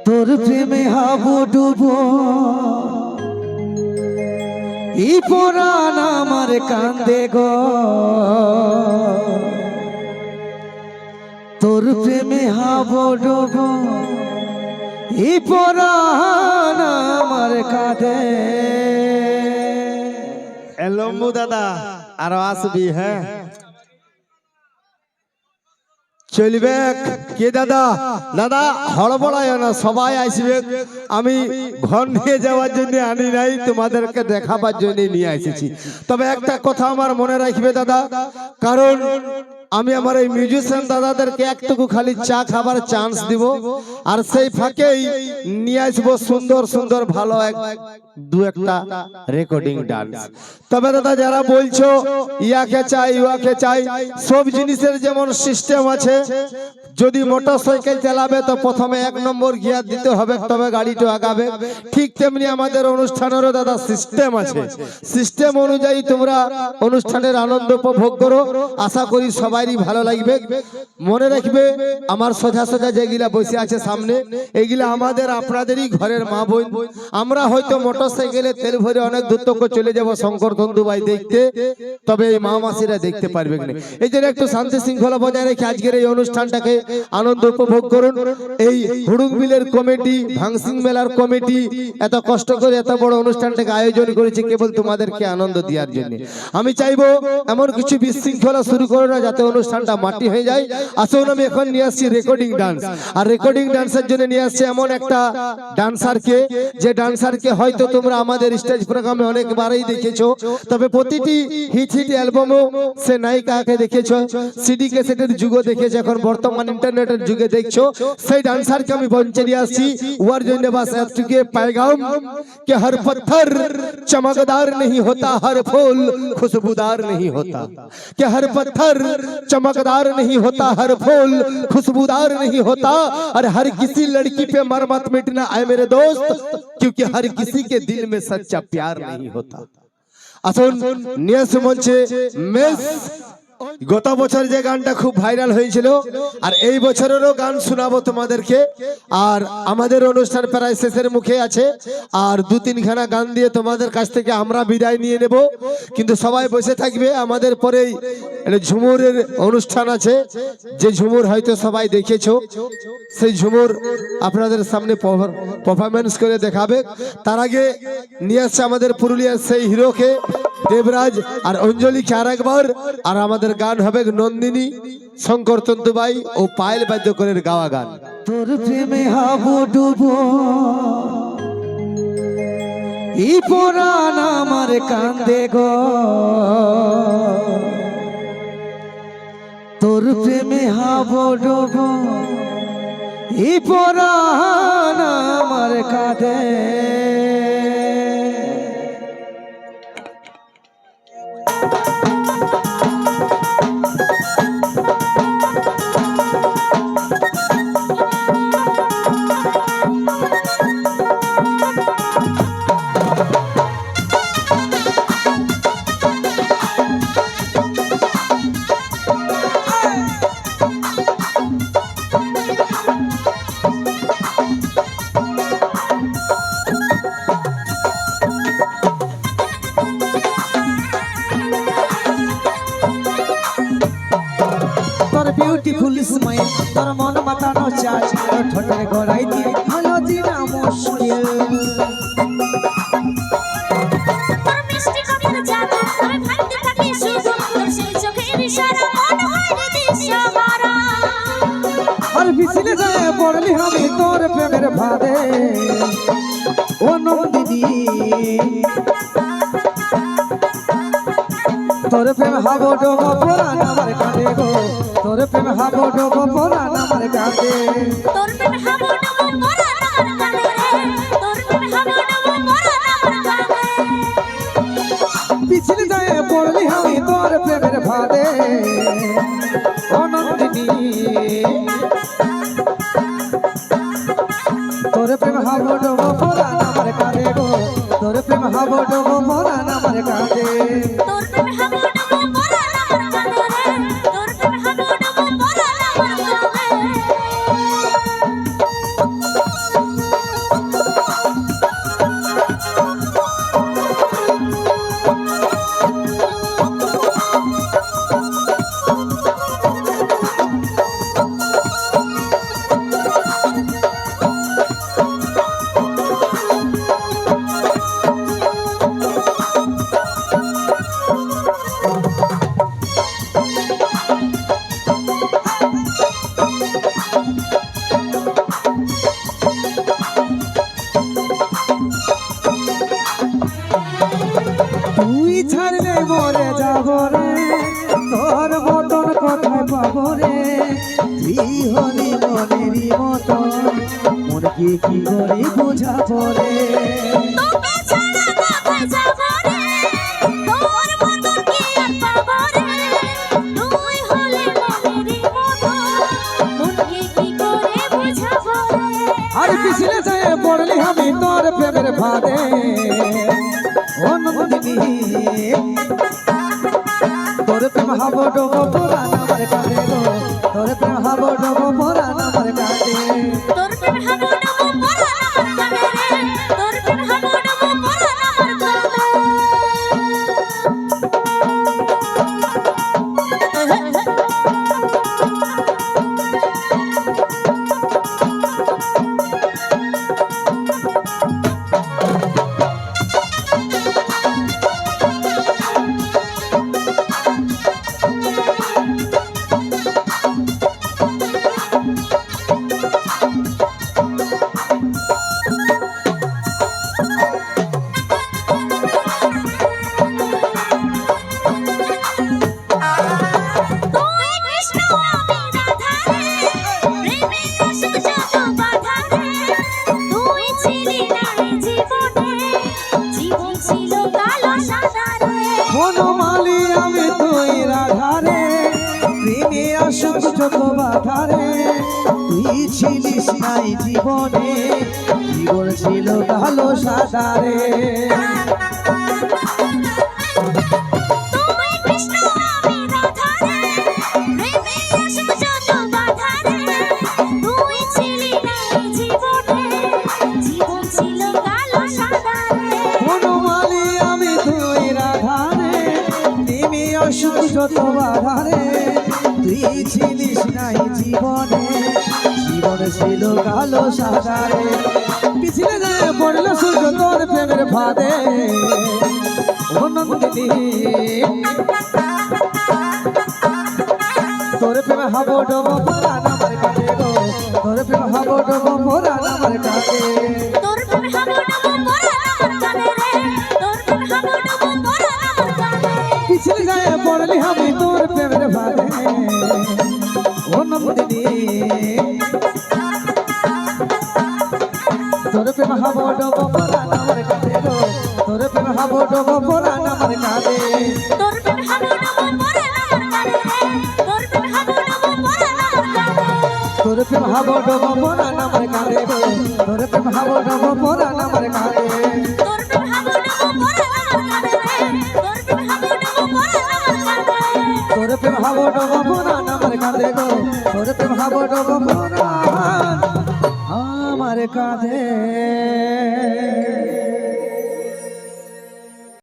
তোর প্রেমে হাবুডুবো এই পরাণ আমার কান্দে গো তোর প্রেমে হাবুডুবো এই পরাণ আমার কাঁদে। এলম্বু দাদা আরো আসবি হ্যাঁ চলবে কে দাদা দাদা হড়বড়ায় না সবাই আসবে আমি ঘর নিয়ে যাওয়ার জন্য আনি নাই তোমাদেরকে দেখাবার জন্য নিয়ে এসেছি। তবে একটা কথা আমার মনে রাখবে দাদা কারণ আমি আমার এই মিউজিশিয়ান দাদাদেরকে একটুকু খালি চা খাবার চান্স দিব আর সেই ফাঁকেই নিয়ে আসবো সুন্দর সুন্দর ভালো দু একটা রেকর্ডিং ডান্স। তবে দাদা যারা বলছো ইয়াকে চাই ইয়াকে চাই সব জিনিসের যেমন সিস্টেম আছে যদি মোটরসাইকেল চালাবে তো প্রথমে 1 নম্বর গিয়ার দিতে হবে তবে গাড়িটা আগাবে ঠিক তেমনি আমাদের অনুষ্ঠানেরও দাদা সিস্টেম আছে সিস্টেম অনুযায়ী তোমরা অনুষ্ঠানের আনন্দ উপভোগ করো আশা করি সবারই ভালো লাগবে। মনে রাখবে আমার সোজা সোজা যেগুলা বসে আছে সামনে এইগুলা আমাদের আপনাদেরই ঘরের মা বোন। আমরা হয়তো মোটরসাইকেলে তেল ভরে অনেক দূর তক চলে যাব শঙ্কর ধন্দুবাই দেখতে তবে এই মা মাসিরা দেখতে পারবে না। এই জন্য একটু শান্তি শৃঙ্খলা বজায় রেখে আজকের এই অনুষ্ঠানটাকে আনন্দ উপভোগ করুন। এই হুড়ুং বিলের কমিটি ভাংসিং মেলার কমিটি এত কষ্ট করে এত বড় অনুষ্ঠানটাকে আয়োজন করেছে কেবল তোমাদেরকে আনন্দ দেওয়ার জন্য। আমি চাইবো এমন কিছু বিশৃঙ্খলা শুরু করো না যাতে অনুষ্ঠানটা মাটি হয়ে যায়। আসুন আমি এখন নিয়ে আসছি রেকর্ডিং ডান্স আর রেকর্ডিং ডান্সের জন্য নিয়ে আসছি এমন একটা ডান্সারকে যে ডান্সারকে হয়তো তোমরা আমাদের স্টেজ প্রোগ্রামে অনেকবারই দেখেছো তবে প্রতিটি হিট হিট অ্যালবামও সে নায়িকাকে দেখেছো সিডি ক্যাসেটের যুগে দেখেছো এখন বর্তমান इंटरनेटर जुगे देखो सही डांसर के আমি বঞ্চে নিয়ে আসছি ওর জন্য বাস এতটুকু पैगाम कि हर पत्थर चमकदार नहीं होता हर फूल खुशबूदार नहीं होता कि हर पत्थर चमकदार नहीं होता हर फूल खुशबूदार नहीं होता और हर किसी लड़की पे मर मत मिटना आए मेरे दोस्त क्योंकि हर किसी के दिल में सच्चा प्यार नहीं होता। আসুন নিয়াস মঞ্চে মেস গত বছর যে গানটা খুব ভাইরাল হয়েছিল আর এই বছরেরও গান শোনাবো তোমাদেরকে আর আমাদের অনুষ্ঠান প্রায় শেষের মুখে আছে আর 2-3 খানা গান দিয়ে তোমাদের কাছ থেকে আমরা বিদায় নিয়ে নেব কিন্তু সবাই বসে থাকবে আমাদের পরেই ঝুমুরের অনুষ্ঠান আছে যে ঝুমুর হয়তো সবাই দেখেছো সেই ঝুমুর আপনাদের সামনে পারফরম্যান্স করে দেখাবে। তার আগে নিয়ে আসছে আমাদের পুরুলিয়ার সেই হিরোকে দেবরাজ আর অঞ্জলিকে আরেকবার আর আমাদের গান হবে নন্দিনী শঙ্কর তন্তুবাই ও পায়েল বাদ্যকরের গাওয়া গান। তোর প্রেমে হাবুডুবো এই পরাণ আমার কান্দে গো তোর প্রেমে হাবুডুবো এই পরাণ আমার কাঁদে। বিউটিফুল স্মাইল তোর মন মাতানো চাই তোর ঠোঁটের গড়াই দিয়ে ভালো দিনা মুশকিল তোর মিষ্টি কথার জাদু আমি ভাবতে থাকি শুধু তোর সেই চোখের ইশারা মন হয় রে দিশাহারা আর পিছনে যায় পড়লি আমি তোর প্রেমের ভাদে ও নন্দিনী তোর প্রেম হাবুডুবো পরাণ আমার কাঁদে গো তোর প্রেম হাবুডুবো পরাণ আমার কাঁদে তোর প্রেমে হাবুডুবো পরাণ আমার কাঁদে রে তোর প্রেমে হাবুডুবো পরাণ আমার কাঁদে পিছনে যায় পড়লি আমি তোর প্রেমের ভাদে ও নন্দিনী তোর প্রেম হাবুডুবো পরাণ আমার কাঁদে গো তোর প্রেম হাবুডুবো পরাণ আমার কাঁদে তোর প্রেমে হাবুডুবো পরাণ আমার কাঁদে রে তোর প্রেমে হাবুডুবো পরাণ আমার কাঁদে। মরে যাব রে তোর মতন কোথায় পাবো রে তুই হলি মনেরই মতন মনকে কি করে বোঝাবো রে তোকে ছাড়া কোথায় যাব রে তোর মতন কি আর পাবো রে তুই হলে মনেরই মতন মনকে কি করে বোঝাবো রে আর পিছলে যায় পড়লি আমি তোর প্রেমের ফাঁদে ও নন্দিনী তোর প্রেম হব ডোবো পুরাণ আমার কাঁদে গো তোর প্রেম হব ডোবো পুরাণ আমার কাঁদে তোর প্রেম হাবো ডুবো পরাণ আমার কাঁদে রে তোর প্রেম হাবো ডুবো পরাণ আমার কাঁদে তুই কৃষ্ণ আমি রাধা রে প্রেমে রসক যত বাধা রে তুই ছিলি না এই জীবনে জীবন ছিল কালো সাদা রে বনমালী আমি তুই রাধা রে প্রেমে আসুক যত বাধা রে তুই ছিলিস নাই জীবনে জীবন ছিল কালো সাদা রে তুই কৃষ্ণ আমি রাধা রে প্রেমে রসক যত বাধা রে তুই ছিলি না এই জীবনে জীবন ছিল কালো সাদা রে বনমালী আমি তুই রাধা রে প্রেমে আসুক যত বাধা রে তুই ছিলিস নাই জীবনে জীবন ছিল কালো সাদা রে পিছলে যায় পড়লো সূর্য তোর প্রেমের ফাঁদে ও নন্দিনী তোর প্রেম হব ডোবো পুরাণ আমার কাঁদে গো তোর প্রেম হব ডোবো পুরাণ আমার কাঁদে তোর প্রেম হাবো ডুবো পরাণ আমার কাঁদে রে তোর প্রেম হাবো ডুবো পরাণ আমার কাঁদে পিছলে যায় পড়লি আমি তোর প্রেমের ফাঁদে ও নন্দিনী তোর প্রেম হব ডোবো পুরাণ আমার কাঁদে গো তোর প্রেম হব ডোবো পুরাণ আমার কাঁদে তোর প্রেম হাবো ডুবো পরাণ আমার কাঁদে রে তোর প্রেম হাবো ডুবো পরাণ আমার কাঁদে তোর প্রেম হব ডোবো পুরাণ আমার কাঁদে গো তোর প্রেম হব ডোবো পুরাণ আমার কাঁদে তোর প্রেম হাবো ডুবো পরাণ আমার কাঁদে রে তোর প্রেম হাবো ডুবো পরাণ আমার কাঁদে তোর প্রেম হব ডোবো পুরাণ আমার কাঁদে গো তোর প্রেম হব ডোবো